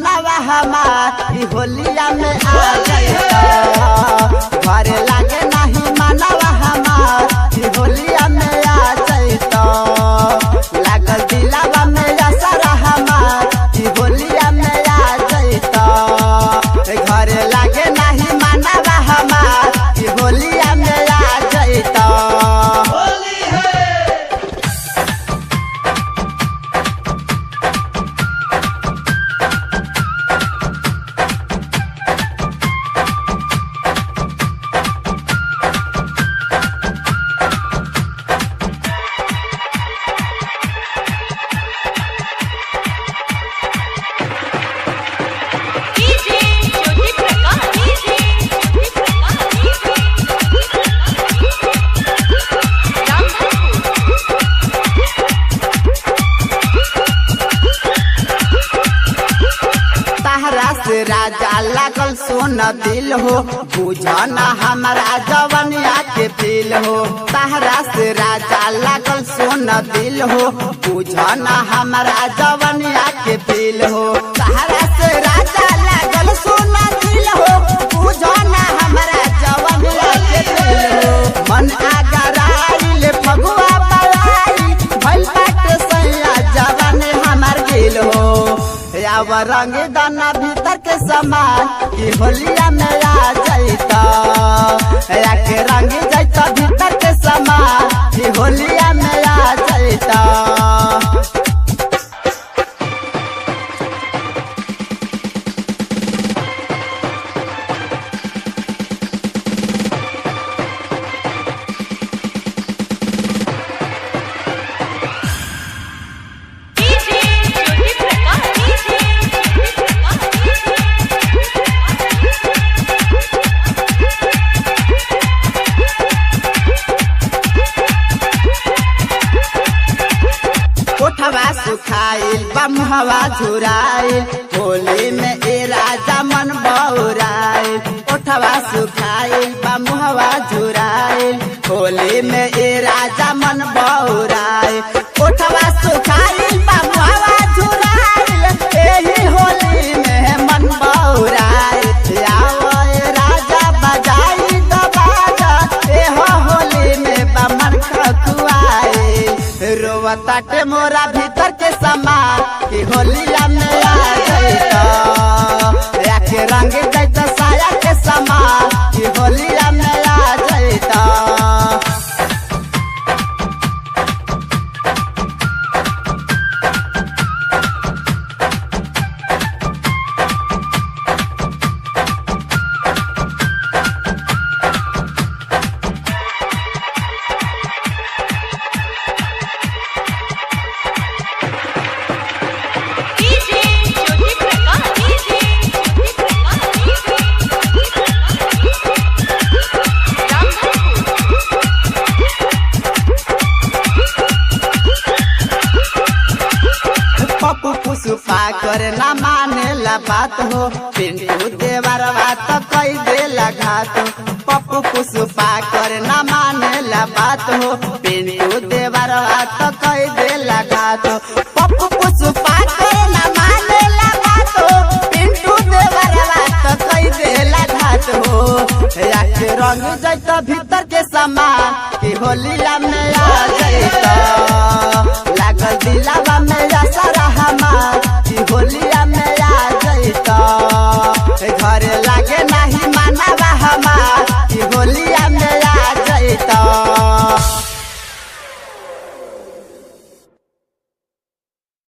मनवा हमार होलिया में आ जाइता। घरे लागे नहीं मनवा हमार होलिया में आ जाइता। लागल दिलावा में असर हमार होलिया में आ जाइता। घरे लागे नहीं मनवा हमार होलिया में आ जाइता। राजा लागल सोन दिल हो बुझना हमारा जवनिया के दिल हो। तहरा से राजा लागल सोन दिल हो बुझना हमारा जवनिया के दिल हो। तहरा से राजा लागल सोन दिल हो बुझना हमारा जवनिया के दिल हो। मन आगराइल फगुआ बड़ाई भइल बाटे सैया जवन हमार दिल हो। अब रंग दाना भीतर के समान की होलिया में आ जाइता। के रंग जाइता भीतर के समान की होलिया में आ जाइता। सुखाइल बमहवा झुराइल होली में ए राजा मन बौराइल। ओठवा सुखाइल बमहवा झुराइल होली में ए राजा मन बौराइल। ओठवा सुखाइल बमहवा झुराइल एही होली में मन बौराइल। आओ ए राजा बजाई दबाजा एहो होली में बमन खकुआइल। रोवताटे मोरा भीतर के समान की होलिया में आ जाइता। के रंग जाइता साया के समान की होलिया में आ जाइता। पप्पू पुष्पा कर ना माने ला बात हो पिंटू देवरवा तो कई देला घात। पप्पू पुष्पा कर ना माने ला बात हो पिंटू देवरवा तो कई देला घात। पप्पू पुष्पा कर ना माने ला बात हो पिंटू देवरवा तो कई देला घात हो। के रंग जाइता भीतर के समान की होलिया में आ जाइता। लागल दिलावा में असर हमार की होलिया में आ जाइता। घरे लागे